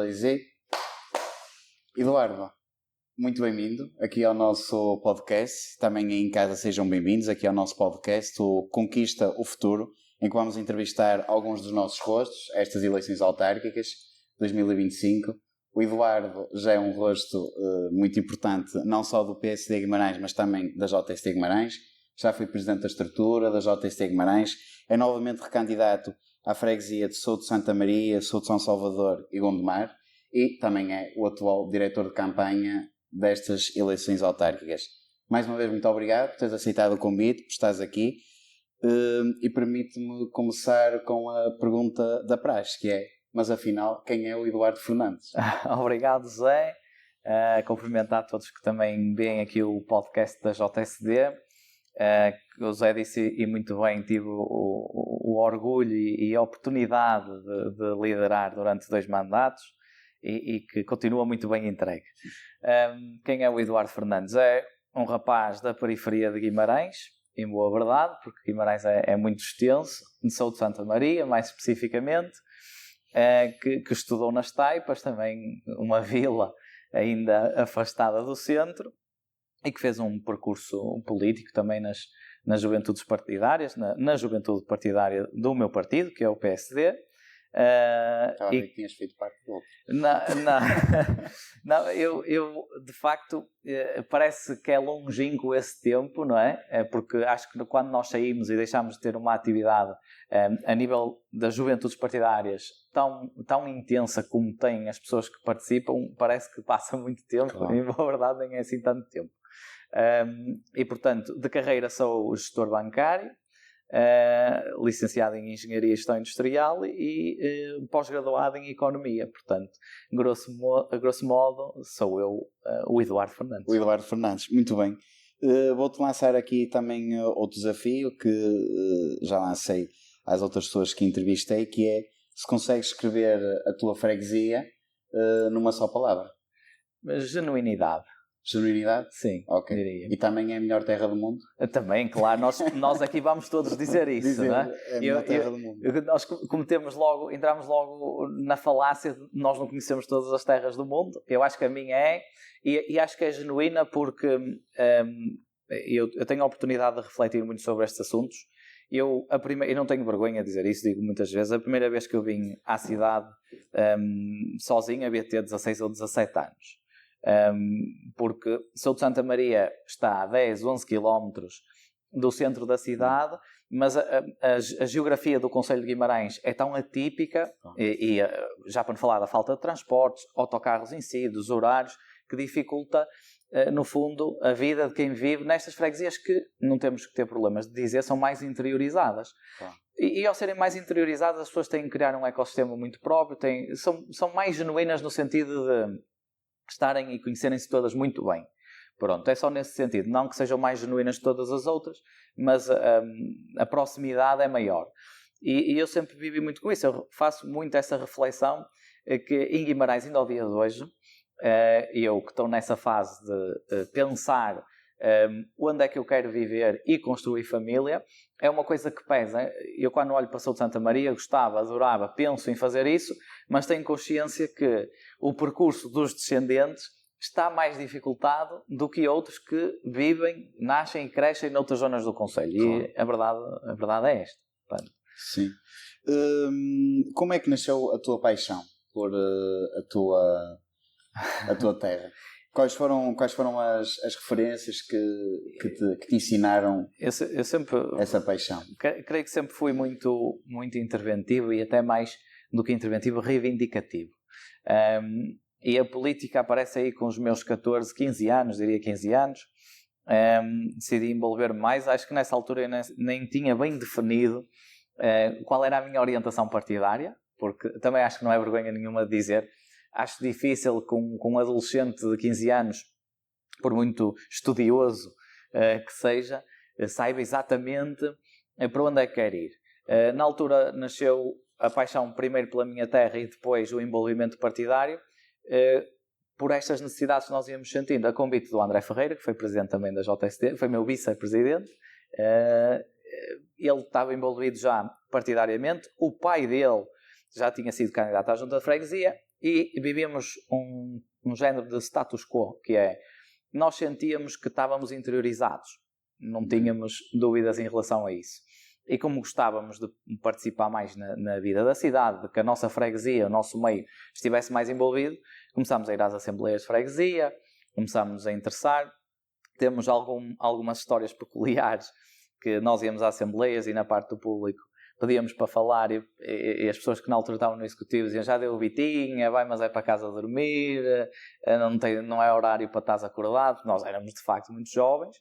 2 e... Eduardo, muito bem-vindo aqui ao nosso podcast. Também em casa sejam bem-vindos aqui ao nosso podcast, o Conquista o Futuro, em que vamos entrevistar alguns dos nossos rostos a estas eleições autárquicas 2025. O Eduardo já é um rosto muito importante, não só do PSD Guimarães, mas também da JST Guimarães. Já foi presidente da estrutura da JST Guimarães. É novamente recandidato à freguesia de Souto Santa Maria, Souto São Salvador e Gondomar. E também é o atual diretor de campanha destas eleições autárquicas. Mais uma vez, muito obrigado por teres aceitado o convite, por estares aqui. E permite-me começar com a pergunta da praxe, que é: mas afinal, quem é o Eduardo Fernandes? Obrigado, Zé. Cumprimentar a todos que também veem aqui o podcast da JSD. O Zé disse, e muito bem, tive o orgulho e a oportunidade de liderar durante 2 mandatos e que continua muito bem entregue. Quem é o Eduardo Fernandes? É um rapaz da periferia de Guimarães, em boa verdade, porque Guimarães é muito extenso, de Souto Santa Maria, mais especificamente. Que estudou nas Taipas, também uma vila ainda afastada do centro, e que fez um percurso político também nas juventudes partidárias, na juventude partidária do meu partido, que é o PSD. Estava a ver que tinhas feito parte do outro. Não, eu de facto parece que é longínquo esse tempo, não é? Porque acho que quando nós saímos e deixámos de ter uma atividade a nível das juventudes partidárias tão intensa como têm as pessoas que participam, parece que passa muito tempo, claro. E na verdade nem é assim tanto tempo. E portanto, de carreira sou gestor bancário, licenciado em Engenharia e Gestão Industrial e pós-graduado em Economia. Portanto, a grosso modo, sou eu, o Eduardo Fernandes. O Eduardo Fernandes, muito bem. Vou-te lançar aqui também outro desafio que já lancei às outras pessoas que entrevistei, que é se consegues escrever a tua freguesia numa só palavra. Genuinidade. Genuinidade? Sim, ok. Diria. E também é a melhor terra do mundo? Também, claro. Nós aqui vamos todos dizer isso, não é? É a melhor terra do mundo. Nós entramos logo na falácia de nós não conhecemos todas as terras do mundo. Eu acho que a minha é, e acho que é genuína porque eu tenho a oportunidade de refletir muito sobre estes assuntos. Eu não tenho vergonha de dizer isso, digo muitas vezes. A primeira vez que eu vim à cidade sozinho, havia de ter 16 ou 17 anos. Porque Souto Santa Maria está a 10, 11 km do centro da cidade, mas a geografia do concelho de Guimarães é tão atípica, e já para não falar da falta de transportes, autocarros em si, dos horários, que dificulta, no fundo, a vida de quem vive nestas freguesias que, não temos que ter problemas de dizer, são mais interiorizadas. E ao serem mais interiorizadas, as pessoas têm que criar um ecossistema muito próprio, são mais genuínas no sentido de estarem e conhecerem-se todas muito bem. Pronto, é só nesse sentido. Não que sejam mais genuínas que todas as outras, mas a proximidade é maior. E eu sempre vivi muito com isso. Eu faço muito essa reflexão que em Guimarães, ainda ao dia de hoje, eu que estou nessa fase de pensar onde é que eu quero viver e construir família, é uma coisa que pesa. Eu quando olho para Souto Santa Maria gostava, adorava, penso em fazer isso, mas tenho consciência que o percurso dos descendentes está mais dificultado do que outros que vivem, nascem e crescem noutras zonas do concelho. E a verdade é esta. Portanto. Sim. Como é que nasceu a tua paixão por a tua terra? Quais foram as referências que te ensinaram eu sempre, essa paixão? Creio que sempre fui muito, muito interventivo e até mais do que interventivo, reivindicativo. E a política aparece aí com os meus 14, 15 anos, diria 15 anos. Decidi envolver-me mais. Acho que nessa altura eu nem tinha bem definido qual era a minha orientação partidária, porque também acho que não é vergonha nenhuma de dizer. Acho difícil com um adolescente de 15 anos, por muito estudioso que seja, saiba exatamente para onde é que quer ir. Na altura nasceu a paixão primeiro pela minha terra e depois o envolvimento partidário, por estas necessidades que nós íamos sentindo, a convite do André Ferreira, que foi presidente também da JST, foi meu vice-presidente. Ele estava envolvido já partidariamente, o pai dele já tinha sido candidato à Junta de Freguesia, e vivíamos um género de status quo, que é, nós sentíamos que estávamos interiorizados, não tínhamos dúvidas em relação a isso. E como gostávamos de participar mais na vida da cidade, de que a nossa freguesia, o nosso meio, estivesse mais envolvido, começámos a ir às assembleias de freguesia, começámos a interessar. Temos algumas histórias peculiares, que nós íamos às assembleias e na parte do público pedíamos para falar e as pessoas que na altura estavam no executivo diziam, já deu o bitinha, vai, mas é para casa dormir, não é horário para estás acordado. Nós éramos de facto muito jovens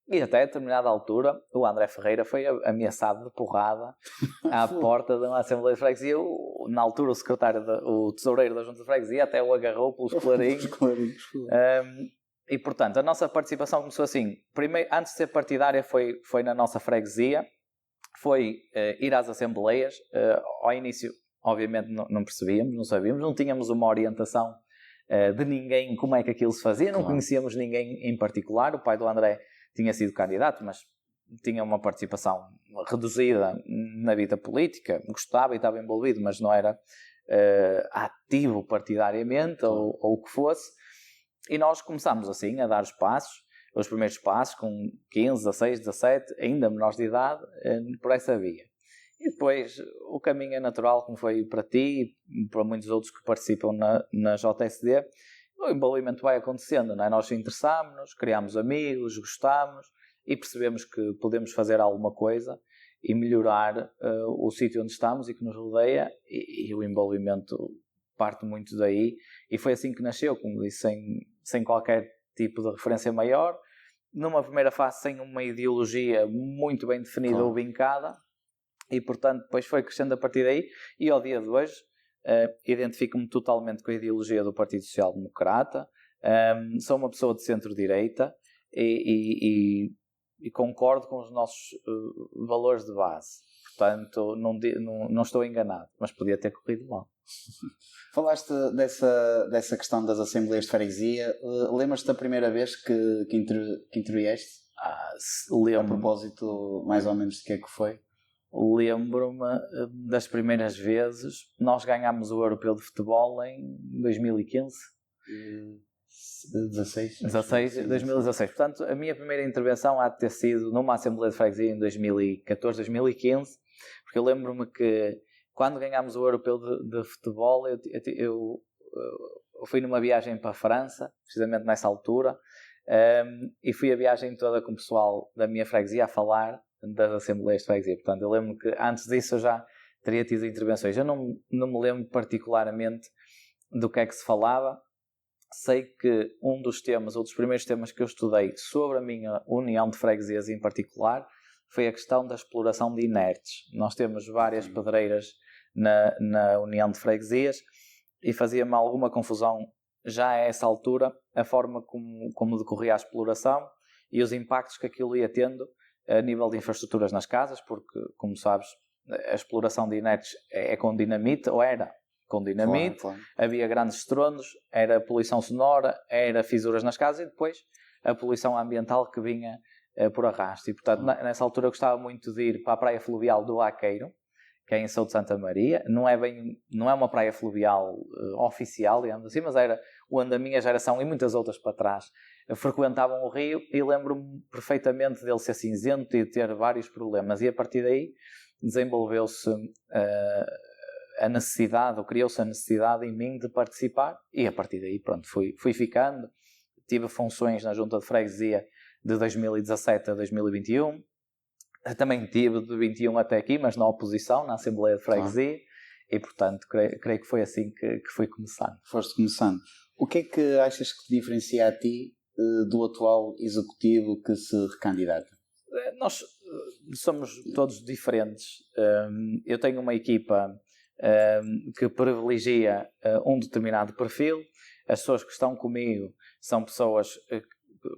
e até a determinada altura o André Ferreira foi ameaçado de porrada à porta de uma Assembleia de Freguesia. Na altura o tesoureiro da Junta de Freguesia até o agarrou pelos colarinhos. E portanto a nossa participação começou assim, primeiro, antes de ser partidária foi na nossa freguesia. Foi ir às assembleias. Ao início, obviamente, não percebíamos, não sabíamos, não tínhamos uma orientação de ninguém como é que aquilo se fazia, não conhecíamos ninguém em particular. O pai do André tinha sido candidato, mas tinha uma participação reduzida na vida política, gostava e estava envolvido, mas não era ativo partidariamente ou o que fosse. E nós começámos assim a dar os primeiros passos, com 15, 16, 17, ainda menores de idade, por essa via. E depois o caminho é natural, como foi para ti e para muitos outros que participam na JSD, o envolvimento vai acontecendo, não é? Nós interessámos-nos, criámos amigos, gostámos e percebemos que podemos fazer alguma coisa e melhorar o sítio onde estamos e que nos rodeia, e o envolvimento parte muito daí. E foi assim que nasceu, como disse, sem qualquer tipo de referência maior, numa primeira fase sem uma ideologia muito bem definida ou vincada, e portanto depois foi crescendo a partir daí, e ao dia de hoje identifico-me totalmente com a ideologia do Partido Social Democrata. Sou uma pessoa de centro-direita e concordo com os nossos valores de base, portanto não estou enganado, mas podia ter corrido mal. Falaste dessa questão das assembleias de freguesia. Lembras-te da primeira vez que intervieste? Lembro. A propósito, mais ou menos, de que é que foi? Lembro-me das primeiras vezes. Nós ganhámos o Europeu de Futebol em 2015. 2016. Portanto, a minha primeira intervenção há de ter sido numa Assembleia de Freguesia em 2014, 2015, porque eu lembro-me que quando ganhámos o Europeu de Futebol, eu fui numa viagem para a França, precisamente nessa altura, e fui a viagem toda com o pessoal da minha freguesia a falar das Assembleias de Freguesia. Portanto, eu lembro que antes disso eu já teria tido intervenções. Eu não me lembro particularmente do que é que se falava. Sei que um dos temas, ou dos primeiros temas que eu estudei sobre a minha união de freguesias em particular, foi a questão da exploração de inertes. Nós temos várias pedreiras na União de Freguesias e fazia-me alguma confusão já a essa altura a forma como decorria a exploração e os impactos que aquilo ia tendo a nível de infraestruturas nas casas, porque, como sabes, a exploração de inertes é com dinamite, ou era com dinamite, claro. Havia grandes estrondos, era poluição sonora, era fissuras nas casas e depois a poluição ambiental que vinha por arrasto. E, portanto, nessa altura eu gostava muito de ir para a praia fluvial do Vaqueiro, que é em São de Santa Maria. Não é uma praia fluvial oficial, digamos assim, mas era onde a minha geração e muitas outras para trás frequentavam o rio, e lembro-me perfeitamente dele ser cinzento e de ter vários problemas. E a partir daí desenvolveu-se a necessidade, ou criou-se a necessidade em mim de participar, e a partir daí, pronto, fui ficando. Tive funções na Junta de Freguesia de 2017 a 2021. Também tive de 21 até aqui, mas na oposição, na Assembleia de Freguesia, e portanto creio que foi assim que fui começando. Foste começando. O que é que achas que te diferencia a ti do atual executivo que se recandidata? Nós somos todos diferentes. Eu tenho uma equipa que privilegia um determinado perfil. As pessoas que estão comigo são pessoas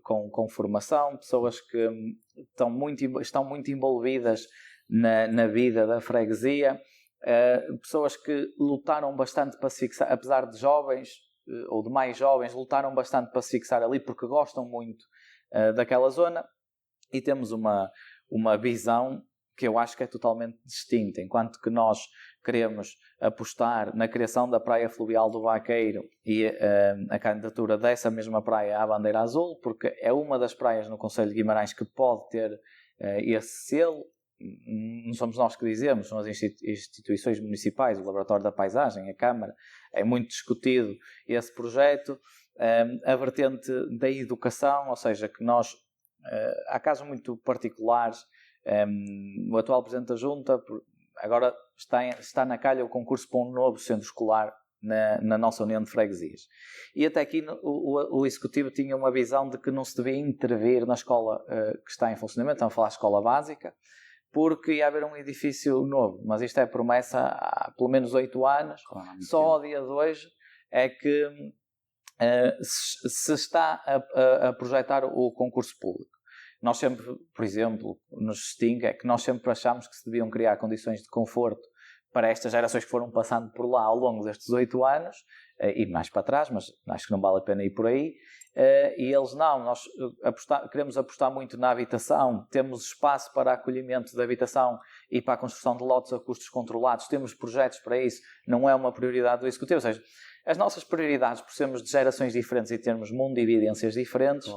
com formação, pessoas que estão muito envolvidas na vida da freguesia, pessoas que lutaram bastante para se fixar, apesar de jovens ou de mais jovens, lutaram bastante para se fixar ali porque gostam muito daquela zona, e temos uma visão que eu acho que é totalmente distinta. Enquanto que nós queremos apostar na criação da praia fluvial do Vaqueiro e a candidatura dessa mesma praia à bandeira azul, porque é uma das praias no concelho de Guimarães que pode ter esse selo. Não somos nós que dizemos, são as instituições municipais, o Laboratório da Paisagem, a Câmara. É muito discutido esse projeto. A vertente da educação, ou seja, que nós, há casos muito particulares. O atual Presidente da Junta agora está na calha o concurso para um novo centro escolar na nossa União de Freguesias. E até aqui o Executivo tinha uma visão de que não se devia intervir na escola que está em funcionamento, estamos a falar de escola básica, porque ia haver um edifício novo. Mas isto é promessa há pelo menos 8 anos. Só ao dia de hoje é que se está a projetar o concurso público. Nós sempre, por exemplo, nos distingue é que nós sempre achamos que se deviam criar condições de conforto para estas gerações que foram passando por lá ao longo destes 8 anos, e mais para trás, mas acho que não vale a pena ir por aí. E eles não, nós queremos apostar muito na habitação, temos espaço para acolhimento da habitação e para a construção de lotes a custos controlados, temos projetos para isso, não é uma prioridade do Executivo. Ou seja, as nossas prioridades, por sermos de gerações diferentes e termos mundo de evidências diferentes,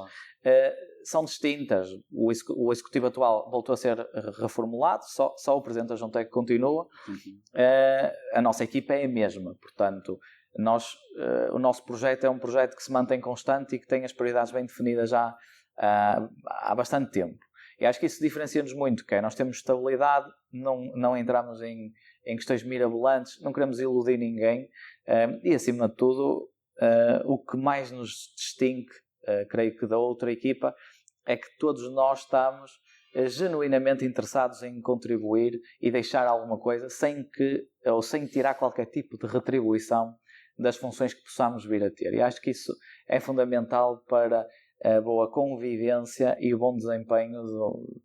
são distintas. O Executivo atual voltou a ser reformulado, só o Presidente da Junta é que continua. A nossa equipa é a mesma, portanto, o nosso projeto é um projeto que se mantém constante e que tem as prioridades bem definidas já há bastante tempo. E acho que isso diferencia-nos muito, que é, nós temos estabilidade, não entramos em questões mirabolantes, não queremos iludir ninguém, e acima de tudo, o que mais nos distingue, creio que da outra equipa, é que todos nós estamos genuinamente interessados em contribuir e deixar alguma coisa sem tirar qualquer tipo de retribuição das funções que possamos vir a ter. E acho que isso é fundamental para a boa convivência e o bom desempenho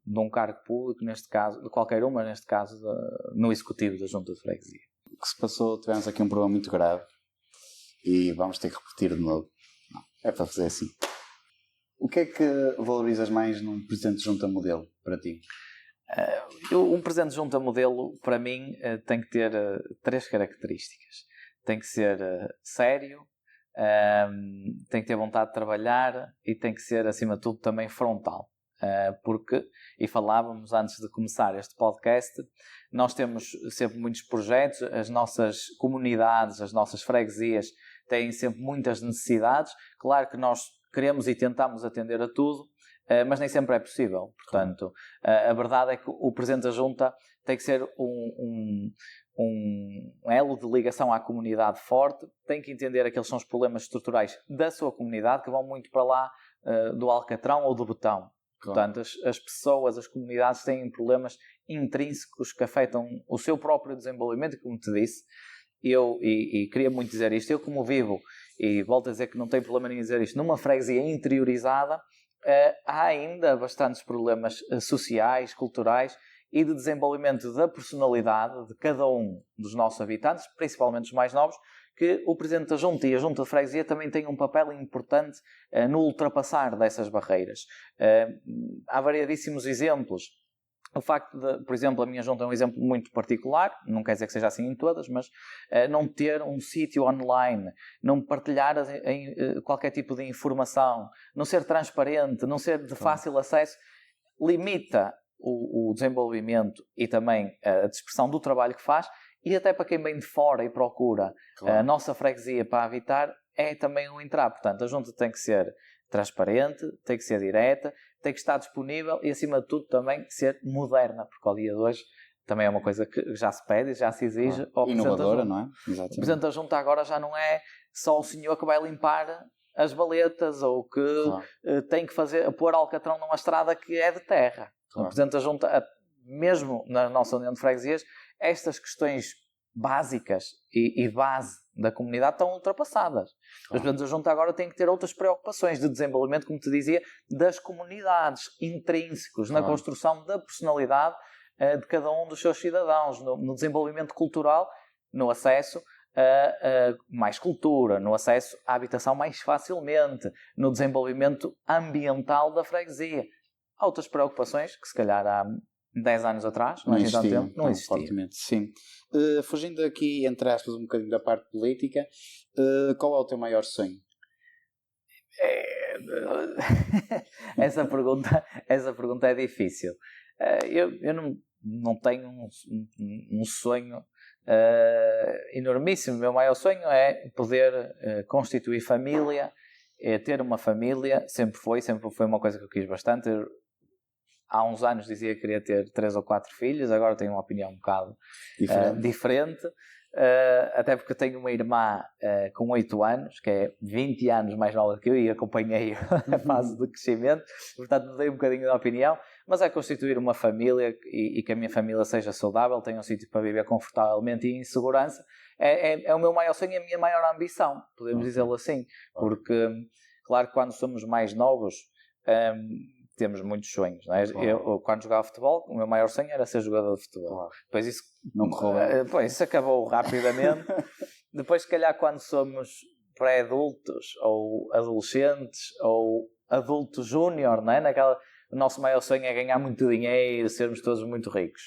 de um cargo público, neste caso, de qualquer uma, neste caso, no Executivo da Junta de Freguesia. O que se passou, tivemos aqui um problema muito grave e vamos ter que repetir de novo. Não, é para fazer assim. O que é que valorizas mais num Presidente de Junta modelo, para ti? Um Presidente de Junta modelo, para mim, tem que ter 3 características. Tem que ser sério, tem que ter vontade de trabalhar e tem que ser, acima de tudo, também frontal. Porque, e falávamos antes de começar este podcast, nós temos sempre muitos projetos, as nossas comunidades, as nossas freguesias têm sempre muitas necessidades. Claro que nós queremos e tentamos atender a tudo, mas nem sempre é possível. Portanto, a verdade é que o Presidente da Junta tem que ser um elo de ligação à comunidade forte, tem que entender aqueles são os problemas estruturais da sua comunidade, que vão muito para lá do Alcatrão ou do Betão. Portanto, as pessoas, as comunidades têm problemas intrínsecos que afetam o seu próprio desenvolvimento, como te disse. E queria muito dizer isto, eu como vivo, e volto a dizer que não tenho problema em dizer isto, numa freguesia interiorizada, há ainda bastantes problemas sociais, culturais e de desenvolvimento da personalidade de cada um dos nossos habitantes, principalmente os mais novos, que o Presidente da Junta e a Junta de Freguesia também têm um papel importante no ultrapassar dessas barreiras. Há variadíssimos exemplos. O facto de, por exemplo, a minha junta é um exemplo muito particular, não quer dizer que seja assim em todas, mas não ter um sítio online, não partilhar qualquer tipo de informação, não ser transparente, não ser de fácil acesso, limita o desenvolvimento e também a dispersão do trabalho que faz, e até para quem vem de fora e procura a nossa freguesia para habitar, é também um entrave. Portanto, a junta tem que ser transparente, tem que ser direta, tem que estar disponível e, acima de tudo, também ser moderna, porque ao dia de hoje também é uma coisa que já se pede, já se exige. Inovadora, não é? Exatamente. O Presidente da Junta agora já não é só o senhor que vai limpar as baletas ou que tem que pôr alcatrão numa estrada que é de terra. O Presidente da Junta, mesmo na nossa União de Freguesias, estas questões básicas e base da comunidade estão ultrapassadas. Os Presidentes da Junta agora têm que ter outras preocupações de desenvolvimento, como te dizia, das comunidades, intrínsecos na construção da personalidade de cada um dos seus cidadãos, no desenvolvimento cultural, no acesso a mais cultura, no acesso à habitação mais facilmente, no desenvolvimento ambiental da freguesia. Há outras preocupações que se calhar 10 anos atrás, não é assim tanto tempo, não existia. Fortemente, sim. Fugindo aqui, entre aspas, um bocadinho da parte política, qual é o teu maior sonho? Essa pergunta é difícil. Eu não tenho um sonho enormíssimo. O meu maior sonho é poder constituir família, ter uma família. Sempre foi uma coisa que eu quis bastante. Há uns anos dizia que queria ter 3 ou 4 filhos, agora tenho uma opinião um bocado diferente. Até porque eu tenho uma irmã com 8 anos, que é 20 anos mais nova que eu, e acompanhei a fase de crescimento, portanto mudei um bocadinho de opinião, mas é constituir uma família e que a minha família seja saudável, tenha um sítio para viver confortavelmente e em segurança, é o meu maior sonho e a minha maior ambição, podemos dizê-lo assim, porque claro que quando somos mais novos temos muitos sonhos, não é? Eu, quando jogava futebol, o meu maior sonho era ser jogador de futebol. Depois isso não correu. Depois isso acabou rapidamente. Depois, se calhar, quando somos pré-adultos ou adolescentes ou adultos júnior, não é? O nosso maior sonho é ganhar muito dinheiro, sermos todos muito ricos.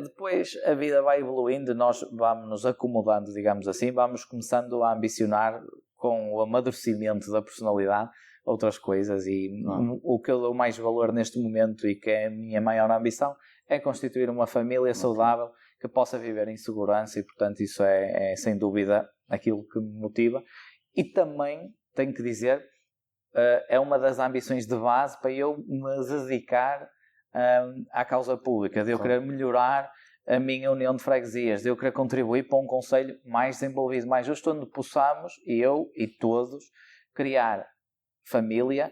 Depois a vida vai evoluindo, nós vamos nos acomodando, digamos assim, vamos começando a ambicionar com o amadurecimento da personalidade outras coisas, e o que eu dou mais valor neste momento e que é a minha maior ambição é constituir uma família saudável que possa viver em segurança, e portanto isso é sem dúvida aquilo que me motiva. E também tenho que dizer, é uma das ambições de base para eu me dedicar à causa pública, de eu querer melhorar a minha união de freguesias, de eu querer contribuir para um concelho mais desenvolvido, mais justo, onde possamos, eu e todos, criar família,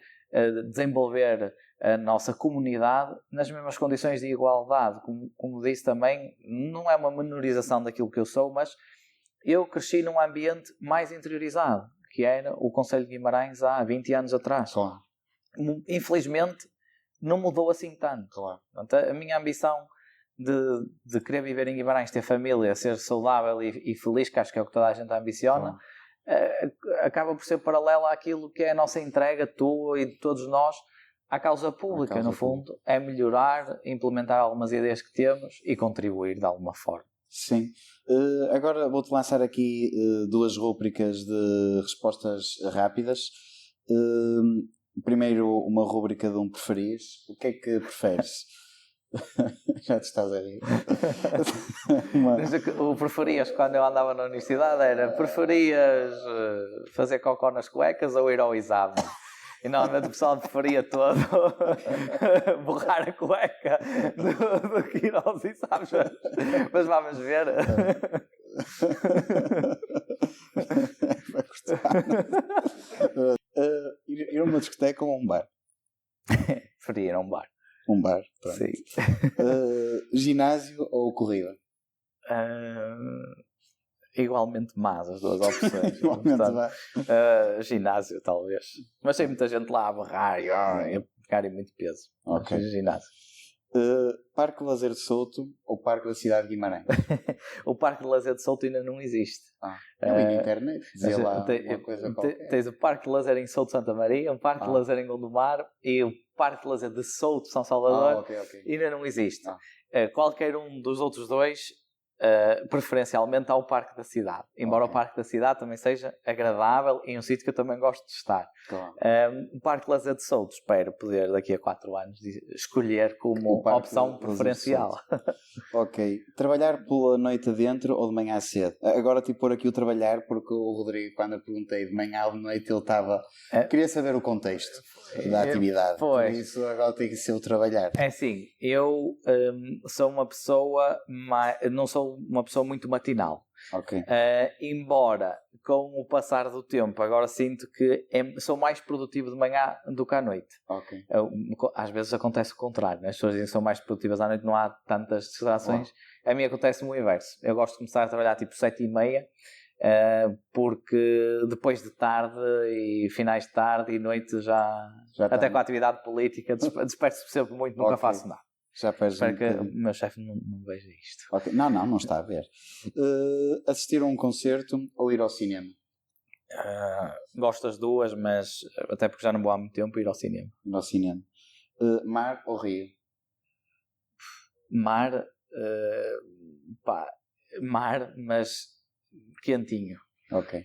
desenvolver a nossa comunidade nas mesmas condições de igualdade. Como disse também, não é uma menorização daquilo que eu sou, mas eu cresci num ambiente mais interiorizado, que era o Concelho de Guimarães há 20 anos atrás. Claro. Infelizmente, não mudou assim tanto. Claro. Portanto, a minha ambição de querer viver em Guimarães, ter família, ser saudável e feliz, que acho que é o que toda a gente ambiciona, claro, acaba por ser paralela àquilo que é a nossa entrega, tua e de todos nós, à causa pública. No fundo, é melhorar, implementar algumas ideias que temos e contribuir de alguma forma. Sim. Agora vou-te lançar aqui 2 rúbricas de respostas rápidas. Primeiro, uma rúbrica de um preferias. O que é que preferes? Já te estás a rir. O preferias, quando eu andava na universidade, era: preferias fazer cocó nas cuecas ou ir ao exame? E normalmente o pessoal preferia todo borrar a cueca do que ir aos exames. Mas vamos ver. Vai custar. Ir a uma discoteca ou a um bar? Preferia ir a um bar. Um bar, pronto. Sim. Ginásio ou corrida? Igualmente más as duas opções. Igualmente portanto, ginásio, talvez. Mas tem muita gente lá a berrar e a pegarem muito peso. Ok. Ginásio. Parque de Lazer de Souto ou Parque da Cidade de Guimarães? O Parque de Lazer de Souto ainda não existe. Eu vi na internet, dizia lá uma coisa qualquer. Tens o Parque de Lazer em Souto Santa Maria, um Parque de Lazer em Gondomar e o Parque de Lazer de Souto São Salvador. Okay. Ainda não existe. Qualquer um dos outros dois, preferencialmente ao Parque da Cidade. Embora o Parque da Cidade também seja agradável e um sítio que eu também gosto de estar. Claro. O Parque de Lazer de Souto, espero poder daqui a 4 anos escolher como opção preferencial. Ok. Trabalhar pela noite adentro ou de manhã cedo? Agora te pôr aqui o trabalhar, porque o Rodrigo, quando eu perguntei de manhã ou de noite, ele estava... Queria saber o contexto da atividade. Por isso agora tem que ser o trabalhar. É assim, eu sou uma pessoa... não sou uma pessoa muito matinal. Ok. Embora com o passar do tempo agora sinto que sou mais produtivo de manhã do que à noite. Ok. Às vezes acontece o contrário, né? As pessoas dizem que são mais produtivas à noite, não há tantas distrações. A mim acontece o inverso. Eu gosto de começar a trabalhar tipo 7h30, porque depois de tarde e finais de tarde e noite já até com a atividade política disperso sempre muito, nunca faço nada. Já espero que o meu chefe não veja isto. Okay. Não está a ver. Assistir a um concerto ou ir ao cinema? Gosto das duas, mas até porque já não vou há muito tempo, ir ao cinema. Ir ao cinema. Mar ou rio? Mar, mas quentinho. Ok.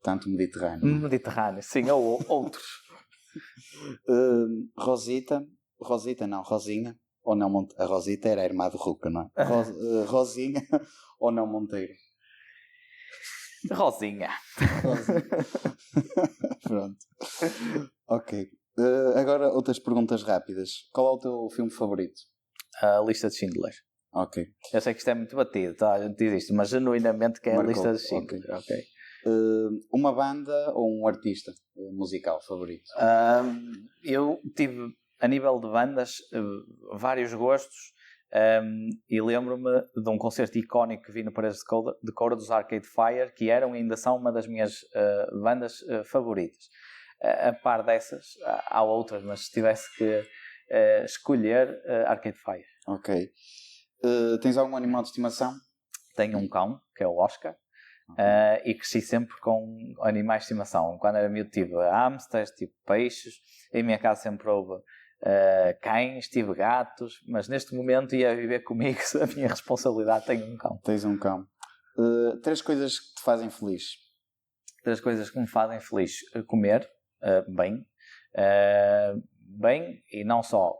Tanto Mediterrâneo. Mediterrâneo, sim, ou outros. Rosinha, ou não Monteiro? A Rosita era a irmã do Ruca, não é? Rosinha ou não Monteiro? Rosinha. Pronto. Ok. Agora outras perguntas rápidas. Qual é o teu filme favorito? A Lista de Schindler. Ok. Eu sei que isto é muito batido, tá? A gente diz isto, mas genuinamente que é Marcou. a Lista de Schindler. Ok. Uma banda ou um artista musical favorito? Eu tive, a nível de bandas, vários gostos, e lembro-me de um concerto icónico que vi no Paredes de Coura dos Arcade Fire, que eram e ainda são uma das minhas bandas favoritas. A par dessas, há outras, mas se tivesse que escolher, Arcade Fire. Ok. Tens algum animal de estimação? Tenho um cão, que é o Oscar. E cresci sempre com animais de estimação. Quando era miúdo tive hamsters, tive peixes. Em minha casa sempre houve cães, tive gatos. Mas neste momento ia viver comigo, a minha responsabilidade, tenho um cão. Tens um cão. 3 coisas que te fazem feliz. 3 coisas que me fazem feliz. Comer bem. Bem e não só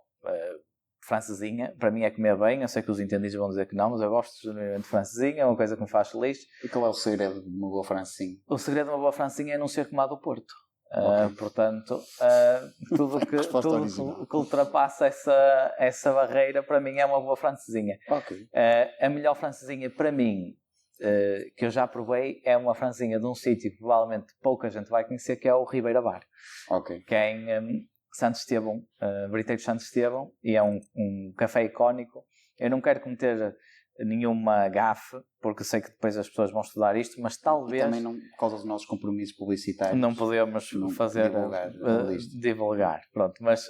francesinha, para mim é comer bem. Eu sei que os entendidos vão dizer que não, mas eu gosto genuinamente de francesinha, é uma coisa que me faz feliz. E qual é o segredo de uma boa francesinha? O segredo de uma boa francesinha é não ser como a do Porto. Okay. Portanto, tudo que ultrapassa essa barreira, para mim é uma boa francesinha. Okay. A melhor francesinha para mim, que eu já provei, é uma francesinha de um sítio que provavelmente pouca gente vai conhecer, que é o Ribeira Bar. Okay. Que é em Santo Estevão, Briteiro Santo Estevão, e é um café icónico. Eu não quero cometer nenhuma gafe, porque sei que depois as pessoas vão estudar isto, mas talvez... E também não, por causa dos nossos compromissos publicitários, não podemos fazer divulgar. Pronto, mas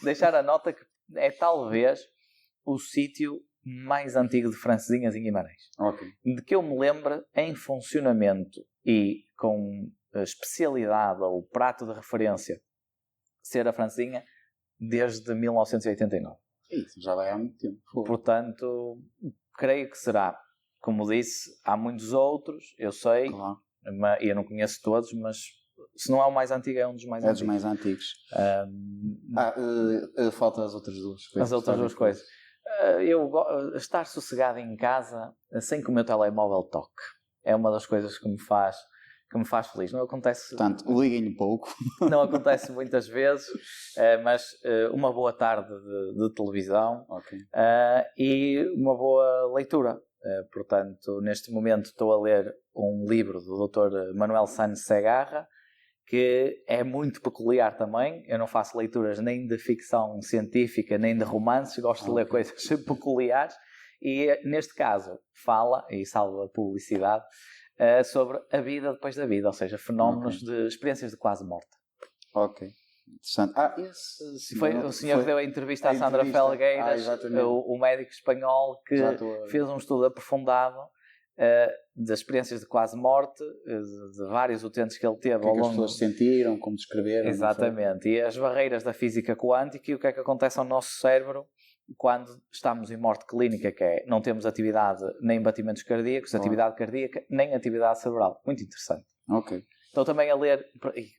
deixar a nota que é talvez o sítio mais antigo de francesinhas em Guimarães. Okay. De que eu me lembro, em funcionamento e com especialidade ou prato de referência ser a francesinha desde 1989. Isso já vai há muito tempo. Portanto, creio que será. Como disse, há muitos outros, eu sei, claro. E eu não conheço todos, mas se não é o mais antigo, é um dos mais antigos. É dos mais antigos. Faltam as outras 2 coisas. As outras 2 coisas. Estar sossegado em casa sem que o meu telemóvel toque é uma das coisas que me faz feliz. Não acontece... Portanto, liguem-lhe pouco. Não acontece muitas vezes, mas uma boa tarde de televisão. Okay. E uma boa leitura. Portanto, neste momento estou a ler um livro do Dr. Manuel Sanz Segarra, que é muito peculiar também. Eu não faço leituras nem de ficção científica, nem de romances, gosto de ler coisas peculiares. E neste caso fala, e salvo a publicidade, sobre a vida depois da vida, ou seja, fenómenos de experiências de quase morte. Ok. Interessante. Esse foi o senhor que deu a entrevista à Sandra Felgueiras, o médico espanhol que fez um estudo aprofundado das experiências de quase morte, de vários utentes que ele teve ao longo... O que as pessoas sentiram, como descreveram. Exatamente. E as barreiras da física quântica e o que é que acontece ao nosso cérebro quando estamos em morte clínica, que é não temos atividade nem batimentos cardíacos, atividade cardíaca, nem atividade cerebral. Muito interessante. Ok. Estou também a ler...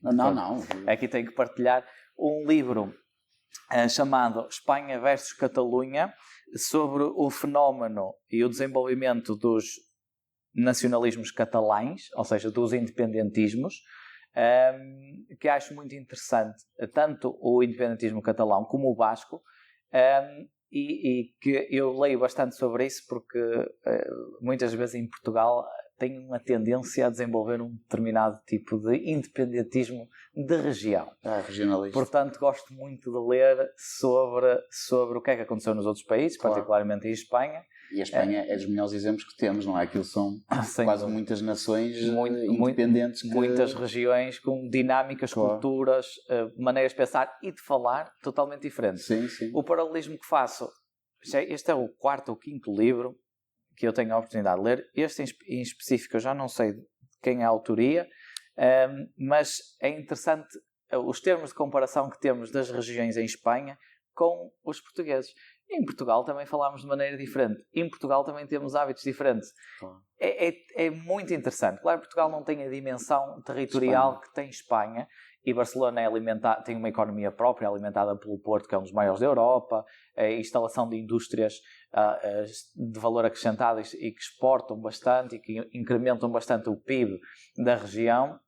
Não. Aqui tenho que partilhar um livro chamado Espanha versus Catalunha, sobre o fenómeno e o desenvolvimento dos nacionalismos catalães, ou seja, dos independentismos, que acho muito interessante, tanto o independentismo catalão como o basco, e que eu leio bastante sobre isso porque muitas vezes em Portugal tem uma tendência a desenvolver um determinado tipo de independentismo de região. Regionalista. Portanto, gosto muito de ler sobre o que é que aconteceu nos outros países, particularmente em Espanha. E a Espanha é dos melhores exemplos que temos, não é? Aquilo são quase muitas nações independentes. Muitas regiões com dinâmicas, culturas, maneiras de pensar e de falar totalmente diferentes. Sim. O paralelismo que faço, este é o 4º ou 5º livro que eu tenho a oportunidade de ler. Este em específico eu já não sei de quem é a autoria, mas é interessante os termos de comparação que temos das regiões em Espanha com os portugueses. Em Portugal também falámos de maneira diferente. Em Portugal também temos hábitos diferentes. É muito interessante. Claro, Portugal não tem a dimensão territorial que tem Espanha. E Barcelona tem uma economia própria, alimentada pelo Porto, que é um dos maiores da Europa. A instalação de indústrias de valor acrescentado e que exportam bastante e que incrementam bastante o PIB da região.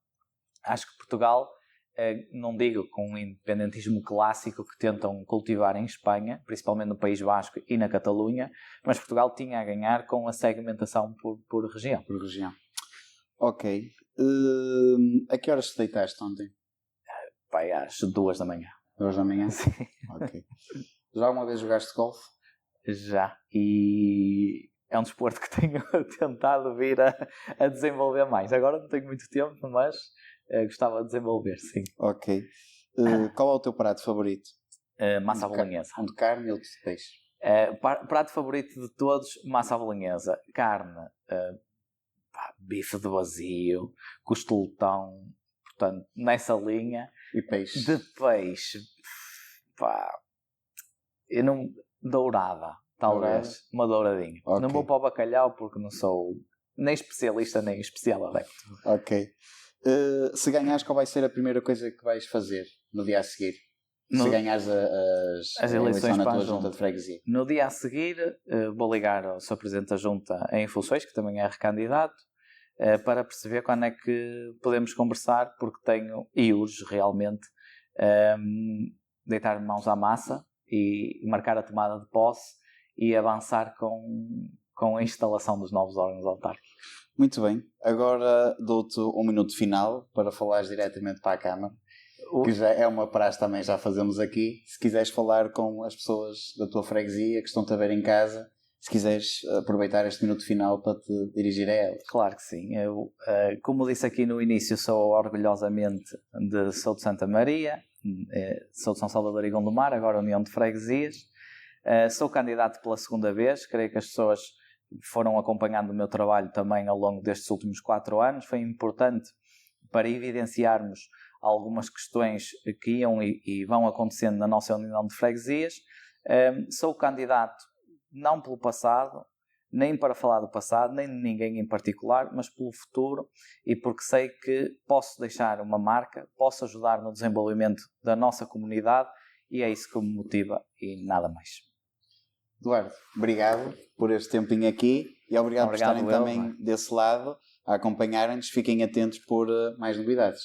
Acho que Portugal... não digo com o independentismo clássico que tentam cultivar em Espanha, principalmente no País Basco e na Catalunha, mas Portugal tinha a ganhar com a segmentação por região. Por região. Ok. A que horas te deitaste ontem? Pai, às 2 da manhã. 2 da manhã? Sim. Ok. Já alguma vez jogaste golfe? Já. E é um desporto que tenho tentado vir a desenvolver mais. Agora não tenho muito tempo, mas... gostava de desenvolver, sim. Ok. Qual é o teu prato favorito? Massa bolonhesa. Um de carne ou de peixe? Prato favorito de todos, massa bolonhesa. Carne, bife de vazio, costeletão, portanto, nessa linha. E peixe? De peixe, eu não... dourada, talvez. Uma douradinha. Okay. Não vou para o bacalhau porque não sou nem especialista nem especial adepto. Ok. Se ganhares, qual vai ser a primeira coisa que vais fazer no dia a seguir? Se ganhares as eleições na tua junta de freguesia. No dia a seguir, vou ligar ao Sr. Presidente da Junta em funções, que também é recandidato, para perceber quando é que podemos conversar, porque tenho, e urge realmente, deitar mãos à massa e marcar a tomada de posse e avançar com a instalação dos novos órgãos autárquicos. Muito bem, agora dou-te um minuto final para falares diretamente para a Câmara, que já é uma praxe também, já fazemos aqui. Se quiseres falar com as pessoas da tua freguesia que estão-te a ver em casa, se quiseres aproveitar este minuto final para te dirigir a elas. Claro que sim. Eu, como disse aqui no início, sou orgulhosamente sou de Santa Maria, sou de São Salvador e Gondomar, agora União de Freguesias. Sou candidato pela segunda vez, creio que as pessoas foram acompanhando o meu trabalho também ao longo destes últimos 4 anos. Foi importante para evidenciarmos algumas questões que iam e vão acontecendo na nossa União de Freguesias. Sou candidato não pelo passado, nem para falar do passado, nem de ninguém em particular, mas pelo futuro, e porque sei que posso deixar uma marca, posso ajudar no desenvolvimento da nossa comunidade, e é isso que me motiva e nada mais. Eduardo, obrigado por este tempinho aqui e obrigado por estarem também desse lado a acompanharem-nos. Fiquem atentos por mais novidades.